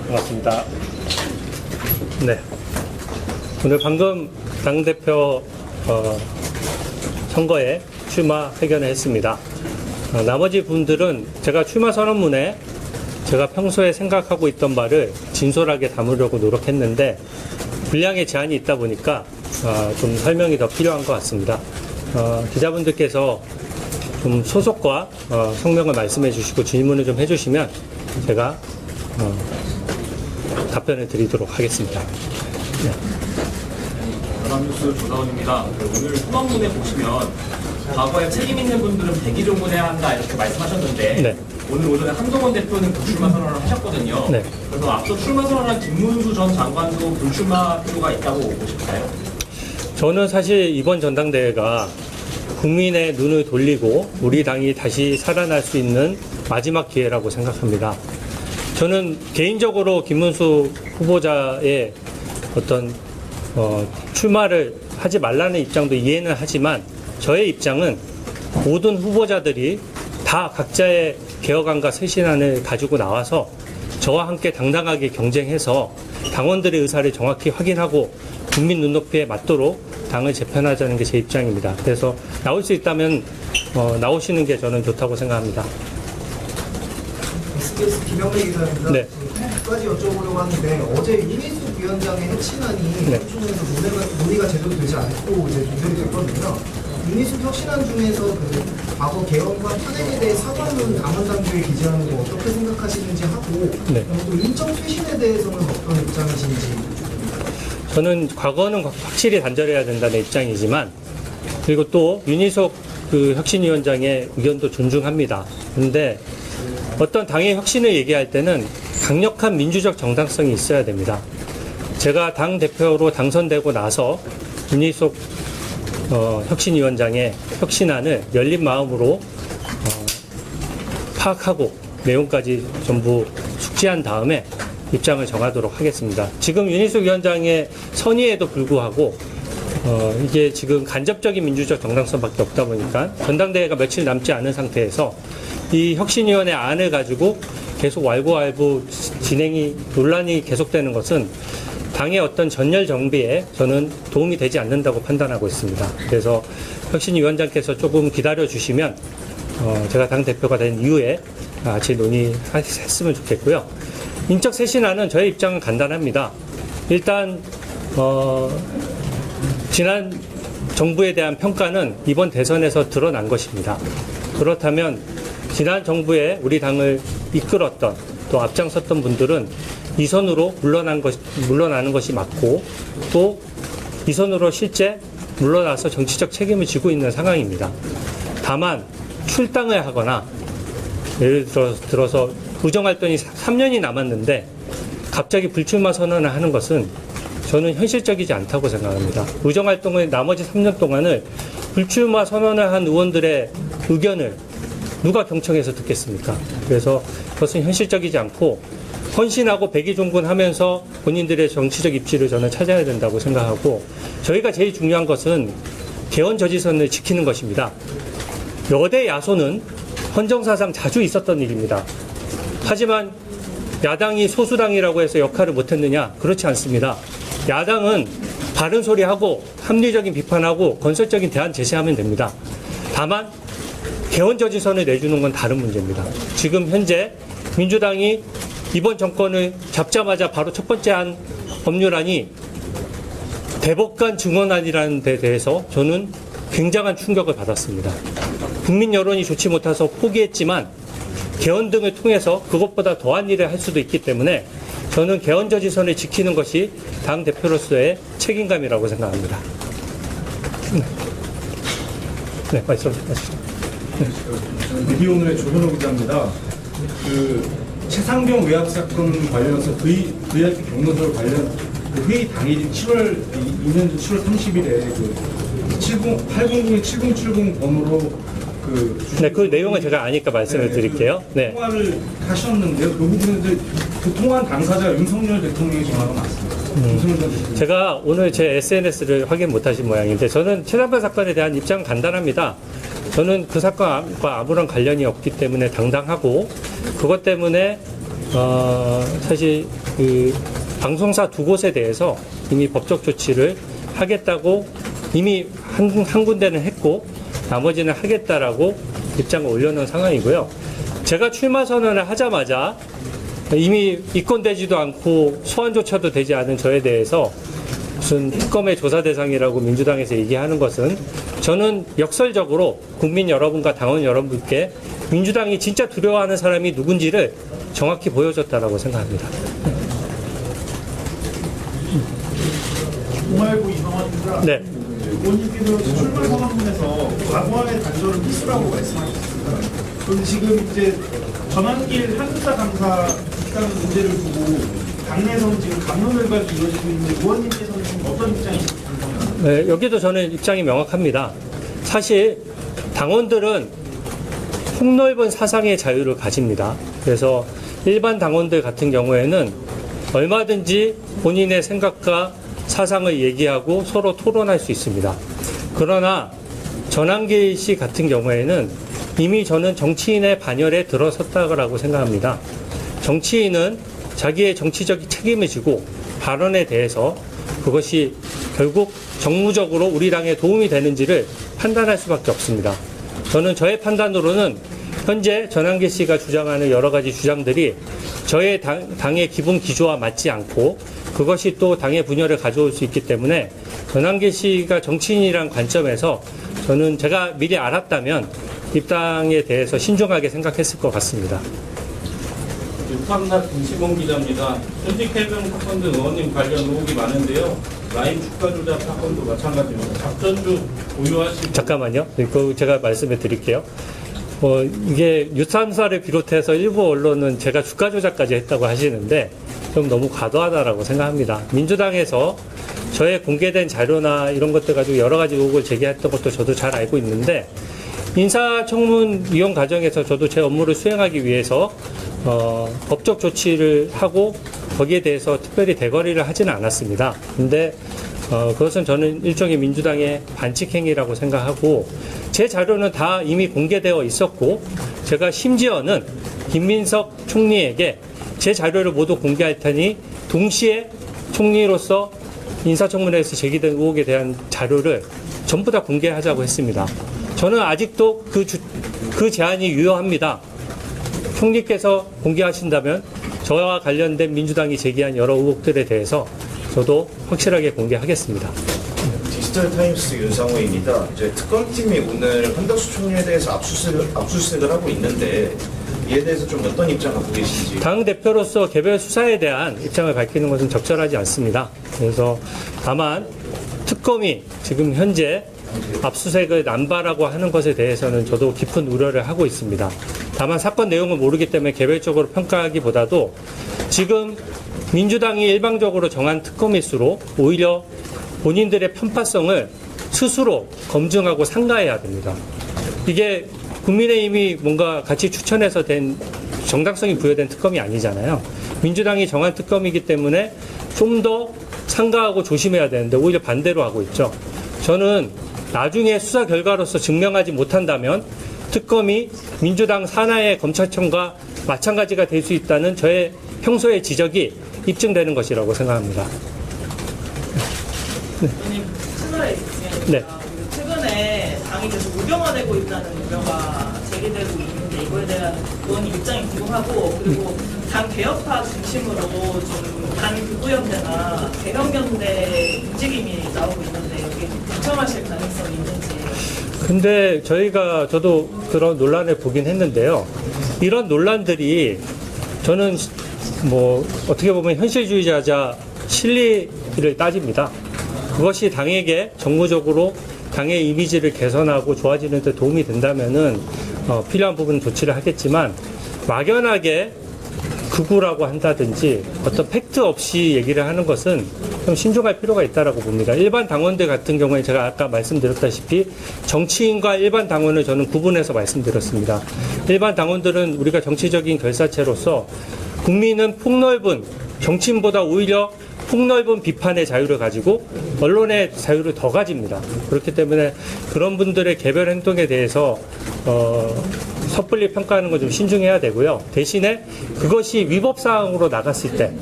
반갑습니다. 네. 오늘 방금 당대표 선거에 출마 회견을 했습니다. 나머지 분들은 제가 출마 선언문에 제가 평소에 생각하고 있던 바를 진솔하게 담으려고 노력했는데 분량의 제한이 있다 보니까 좀 설명이 더 필요한 것 같습니다. 기자분들께서 좀 소속과 성명을 말씀해 주시고 질문을 좀 해주시면 제가 답변을 드리도록 하겠습니다. 네. 연합뉴스 조사원입니다. 오늘 소감문에 보시면 과거에 책임 있는 분들은 대기조문해야 한다 이렇게 말씀하셨는데 네. 오늘 오전에 한동훈 대표는 불출마 선언을 하셨거든요. 네. 그래서 앞서 출마 선언한 김문수 전 장관도 불출마 필요가 있다고 보실까요? 저는 사실 이번 전당대회가 국민의 눈을 돌리고 우리 당이 다시 살아날 수 있는 마지막 기회라고 생각합니다. 저는 개인적으로 김문수 후보자의 어떤 출마를 하지 말라는 입장도 이해는 하지만 저의 입장은 모든 후보자들이 다 각자의 개혁안과 쇄신안을 가지고 나와서 저와 함께 당당하게 경쟁해서 당원들의 의사를 정확히 확인하고 국민 눈높이에 맞도록 당을 재편하자는 게 제 입장입니다. 그래서 나올 수 있다면 나오시는 게 저는 좋다고 생각합니다. SBS 김영래 기자입니다. 네. 두 가지 여쭤보려고 하는데 어제 이미숙 위원장의 해친안이 네. 현충에서 논의가 제대로 되지 않고 이제 조정이 됐거든요. 이미숙 혁신안 중에서 그 과거 개헌과 탄핵에 대해 사과문 당원 당규에 기재하는 거 어떻게 생각하시는지 하고 네. 또 인적 쇄신에 대해서는 어떤 입장이신지. 저는 과거는 확실히 단절해야 된다는 입장이지만 그리고 또 윤희석 그 혁신위원장의 의견도 존중합니다. 그런데 어떤 당의 혁신을 얘기할 때는 강력한 민주적 정당성이 있어야 됩니다. 제가 당 대표로 당선되고 나서 윤희석 혁신위원장의 혁신안을 열린 마음으로 파악하고 내용까지 전부 숙지한 다음에 입장을 정하도록 하겠습니다. 지금 윤희숙 위원장의 선의에도 불구하고 이게 지금 간접적인 민주적 정당성밖에 없다 보니까 전당대회가 며칠 남지 않은 상태에서 이 혁신위원회 안을 가지고 계속 왈가왈부 논란이 계속되는 것은 당의 어떤 전열 정비에 저는 도움이 되지 않는다고 판단하고 있습니다. 그래서 혁신위원장께서 조금 기다려 주시면 제가 당 대표가 된 이후에 같이 논의했으면 좋겠고요. 인적 쇄신안은 저의 입장은 간단합니다. 일단 지난 정부에 대한 평가는 이번 대선에서 드러난 것입니다. 그렇다면 지난 정부에 우리 당을 이끌었던 또 앞장섰던 분들은 이선으로 물러나는 것이 맞고 또 이선으로 실제 물러나서 정치적 책임을 지고 있는 상황입니다. 다만 출당을 하거나 예를 들어서 의정활동이 3년이 남았는데 갑자기 불출마 선언을 하는 것은 저는 현실적이지 않다고 생각합니다. 의정활동의 나머지 3년 동안을 불출마 선언을 한 의원들의 의견을 누가 경청해서 듣겠습니까? 그래서 그것은 현실적이지 않고 헌신하고 백의종군하면서 본인들의 정치적 입지를 저는 찾아야 된다고 생각하고 저희가 제일 중요한 것은 개헌 저지선을 지키는 것입니다. 여대 야소는 헌정사상 자주 있었던 일입니다. 하지만 야당이 소수당이라고 해서 역할을 못했느냐? 그렇지 않습니다. 야당은 바른 소리하고 합리적인 비판하고 건설적인 대안 제시하면 됩니다. 다만 개헌 저지선을 내주는 건 다른 문제입니다. 지금 현재 민주당이 이번 정권을 잡자마자 바로 첫 번째 한 법률안이 대법관 증언안이라는 데 대해서 저는 굉장한 충격을 받았습니다. 국민 여론이 좋지 못해서 포기했지만 개헌 등을 통해서 그것보다 더한 일을 할 수도 있기 때문에 저는 개헌 저지선을 지키는 것이 당 대표로서의 책임감이라고 생각합니다. 네, 말씀하시죠. 미디어오늘의 조현호 기자입니다. 그 최상병 외압 사건 관련해서 VIP 경로설 관련 그 회의 당일인 2년 전 7월 30일에 그 800-7070 번호로 네, 그 내용은 제가 아니까 말씀을 드릴게요. 네. 통화를 하셨는데요. 그 부분은 그 통화한 당사자가 윤석열 대통령의 전화가 맞습니다. 윤석열 전 대통령. 제가 오늘 제 SNS를 확인 못하신 모양인데 저는 최상병 사건에 대한 입장은 간단합니다. 저는 그 사건과 아무런 관련이 없기 때문에 당당하고 그것 때문에 사실 이 방송사 두 곳에 대해서 이미 법적 조치를 하겠다고 이미 한 군데는 했고 나머지는 하겠다라고 입장을 올려놓은 상황이고요. 제가 출마 선언을 하자마자 이미 입건되지도 않고 소환조차도 되지 않은 저에 대해서 무슨 특검의 조사 대상이라고 민주당에서 얘기하는 것은 저는 역설적으로 국민 여러분과 당원 여러분께 민주당이 진짜 두려워하는 사람이 누군지를 정확히 보여줬다라고 생각합니다. 고말고 이상화입니다. 네. 의원님께서 출마 선언문에서 과거의 단절을 필수라고 말씀하셨습니다. 그런데 지금 이제 전환길 한국사 강사 입당 문제를 두고 당내에서는 지금 감론을박이 이루어지고 있는데 의원님께서는 지금 어떤 입장이신지 궁금합니다. 네, 여기도 저는 입장이 명확합니다. 사실 당원들은 폭넓은 사상의 자유를 가집니다. 그래서 일반 당원들 같은 경우에는 얼마든지 본인의 생각과 사상을 얘기하고 서로 토론할 수 있습니다. 그러나 전환길 씨 같은 경우에는 이미 저는 정치인의 반열에 들어섰다고 생각합니다. 정치인은 자기의 정치적 책임을 지고 발언에 대해서 그것이 결국 정무적으로 우리 당에 도움이 되는지를 판단할 수밖에 없습니다. 저는 저의 판단으로는 현재 전환길 씨가 주장하는 여러 가지 주장들이 저의 당의 기본 기조와 맞지 않고 그것이 또 당의 분열을 가져올 수 있기 때문에 전환길 씨가 정치인이란 관점에서 저는 제가 미리 알았다면 입당에 대해서 신중하게 생각했을 것 같습니다. 유탐락 김시봉 기자입니다. 현직 해병 사건들 의원님 관련 의혹이 많은데요. 라임 주가 조작 사건도 마찬가지입니다. 작전주 보유하시고 잠깐만요. 그 제가 말씀해 드릴게요. 이게 유탐사를 비롯해서 일부 언론은 제가 주가 조작까지 했다고 하시는데 좀 너무 과도하다라고 생각합니다. 민주당에서 저의 공개된 자료나 이런 것들 가지고 여러 가지 의혹을 제기했던 것도 저도 잘 알고 있는데 인사청문 위원 과정에서 저도 제 업무를 수행하기 위해서 법적 조치를 하고 거기에 대해서 특별히 대거리를 하지는 않았습니다. 근데 그것은 저는 일종의 민주당의 반칙행위라고 생각하고 제 자료는 다 이미 공개되어 있었고 제가 심지어는 김민석 총리에게 제 자료를 모두 공개할 테니 동시에 총리로서 인사청문회에서 제기된 의혹에 대한 자료를 전부 다 공개하자고 했습니다. 저는 아직도 그 제안이 유효합니다. 총리께서 공개하신다면 저와 관련된 민주당이 제기한 여러 의혹들에 대해서 저도 확실하게 공개하겠습니다. 디지털타임스 윤상호입니다. 이제 특검팀이 오늘 한덕수 총리에 대해서 압수수색을 하고 있는데 이에 대해서 좀 어떤 입장 갖고 계신지. 당 대표로서 개별 수사에 대한 입장을 밝히는 것은 적절하지 않습니다. 그래서 다만 특검이 지금 현재 압수수색을 남발하고 하는 것에 대해서는 저도 깊은 우려를 하고 있습니다. 다만 사건 내용을 모르기 때문에 개별적으로 평가하기보다도 지금 민주당이 일방적으로 정한 특검일수록 오히려 본인들의 편파성을 스스로 검증하고 상가해야 됩니다. 이게 국민의힘이 뭔가 같이 추천해서 된 정당성이 부여된 특검이 아니잖아요. 민주당이 정한 특검이기 때문에 좀 더 상가하고 조심해야 되는데 오히려 반대로 하고 있죠. 저는 나중에 수사 결과로서 증명하지 못한다면 특검이 민주당 산하의 검찰청과 마찬가지가 될 수 있다는 저의 평소의 지적이 입증되는 것이라고 생각합니다. 의원님 채널에 있습니다. 네. 최근에 당이 계속 우병화되고 있다는 우려가 제기되고 있는데 이거에 대한 의원님 입장이 궁금하고 그리고 당 개혁파 중심으로 좀 당 극우연대나 대형연대 움직임이 나오고 있는데 여기 동참하실 가능성이 있는지. 근데 저도 그런 논란을 보긴 했는데요. 이런 논란들이 저는 뭐 어떻게 보면 현실주의자자 실리를 따집니다. 그것이 당에게 정무적으로 당의 이미지를 개선하고 좋아지는 데 도움이 된다면은 필요한 부분 조치를 하겠지만 막연하게 극우라고 한다든지 어떤 팩트 없이 얘기를 하는 것은 좀 신중할 필요가 있다라고 봅니다. 일반 당원들 같은 경우에 제가 아까 말씀드렸다시피 정치인과 일반 당원을 저는 구분해서 말씀드렸습니다. 일반 당원들은 우리가 정치적인 결사체로서 국민은 폭넓은 정치인보다 오히려 폭넓은 비판의 자유를 가지고 언론의 자유를 더 가집니다. 그렇기 때문에 그런 분들의 개별 행동에 대해서 섣불리 평가하는 건 좀 신중해야 되고요. 대신에 그것이 위법 사항으로 나갔을 때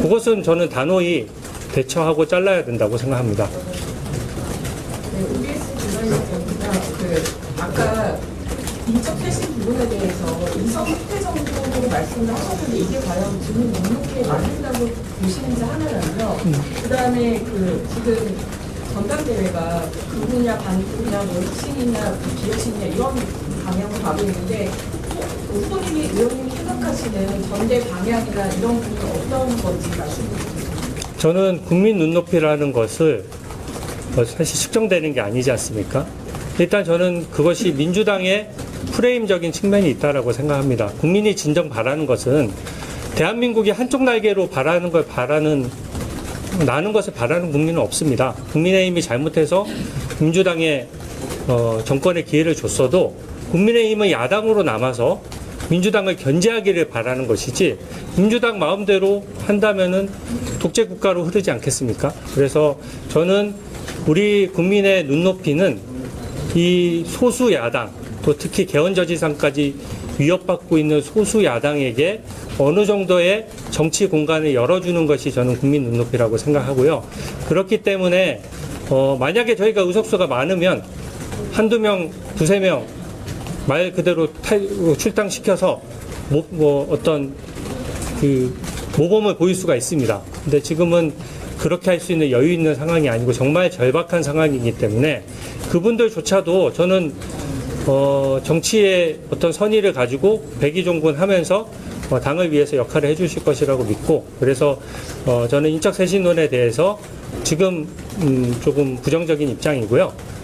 그것은 저는 단호히 대처하고 잘라야 된다고 생각합니다. 네, OBS 기자님께서 아까 인적 쇄신 부분에 대해서 인성 확대 정도로 말씀을 하셨는데 이게 과연 국민 묵묵히에 맞는다고 보시는지 하나랑요. 그다음에 지금 전당대회가 극우냐 반극우냐 뭐 혁신이냐 기혁신이냐 이런 방향으로 가고 있는데 후보님이 의원님이 생각하시는 전대 방향이나 이런 부분은 어떤 건지 말씀해 주세요. 저는 국민 눈높이라는 것을 사실 측정되는 게 아니지 않습니까? 일단 저는 그것이 민주당의 프레임적인 측면이 있다라고 생각합니다. 국민이 진정 바라는 것은 대한민국이 한쪽 날개로 나는 것을 바라는 국민은 없습니다. 국민의힘이 잘못해서 민주당의 정권의 기회를 줬어도 국민의힘은 야당으로 남아서 민주당을 견제하기를 바라는 것이지 민주당 마음대로 한다면은 독재 국가로 흐르지 않겠습니까? 그래서 저는 우리 국민의 눈높이는 이 소수 야당, 또 특히 개헌저지상까지 위협받고 있는 소수 야당에게 어느 정도의 정치 공간을 열어주는 것이 저는 국민 눈높이라고 생각하고요. 그렇기 때문에 만약에 저희가 의석수가 많으면 한두 명, 두세 명 말 그대로 출당시켜서 어떤 모범을 보일 수가 있습니다. 근데 지금은 그렇게 할 수 있는 여유 있는 상황이 아니고 정말 절박한 상황이기 때문에 그분들조차도 저는 정치의 어떤 선의를 가지고 백의종군하면서 당을 위해서 역할을 해주실 것이라고 믿고, 그래서 저는 인적 쇄신론에 대해서 지금 조금 부정적인 입장이고요.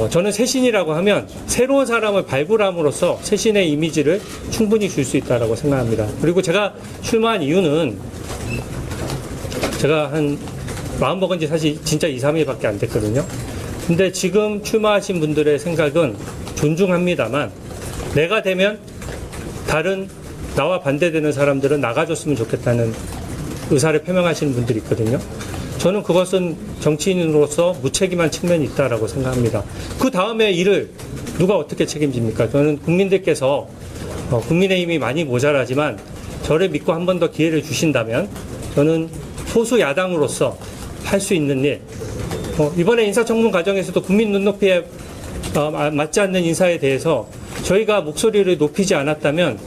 저는 쇄신이라고 하면 새로운 사람을 발굴함으로써 쇄신의 이미지를 충분히 줄 수 있다고 생각합니다. 그리고 제가 출마한 이유는 제가 한 마음먹은 지 사실 진짜 2, 3일밖에 안 됐거든요. 근데 지금 출마하신 분들의 생각은 존중합니다만 내가 되면 다른 나와 반대되는 사람들은 나가줬으면 좋겠다는 의사를 표명하시는 분들이 있거든요. 저는 그것은 정치인으로서 무책임한 측면이 있다고 생각합니다. 그 다음에 일을 누가 어떻게 책임집니까? 저는 국민들께서 국민의힘이 많이 모자라지만 저를 믿고 한 번 더 기회를 주신다면 저는 소수 야당으로서 할 수 있는 일, 이번에 인사청문 과정에서도 국민 눈높이에 맞지 않는 인사에 대해서 저희가 목소리를 높이지 않았다면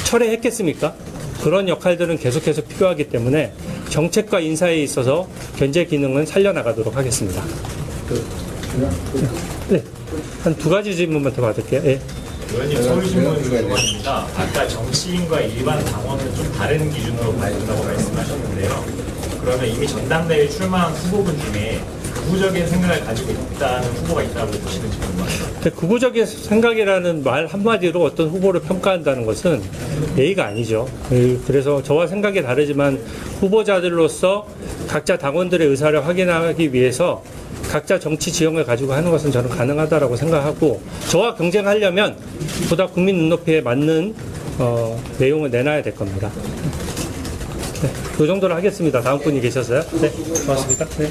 철회했겠습니까? 그런 역할들은 계속해서 필요하기 때문에 정책과 인사에 있어서 견제 기능은 살려나가도록 하겠습니다. 네, 한 두 가지 질문만 더 받을게요. 네. 의원님, 서울신문 의원입니다. 아까 정치인과 일반 당원은 좀 다른 기준으로 봐야 된다고 말씀하셨는데요. 그러면 이미 전당대회 출마한 후보분 중에 극우적인 생각을 가지고 있다는 후보가 있다고 보시는지 궁금합니다. 극우적인 생각이라는 말 한마디로 어떤 후보를 평가한다는 것은 예의가 아니죠. 그래서 저와 생각이 다르지만 후보자들로서 각자 당원들의 의사를 확인하기 위해서 각자 정치 지형을 가지고 하는 것은 저는 가능하다고 생각하고, 저와 경쟁하려면 보다 국민 눈높이에 맞는 내용을 내놔야 될 겁니다. 네, 그 정도로 하겠습니다. 다음 분이 계셨어요? 네, 고맙습니다. 네.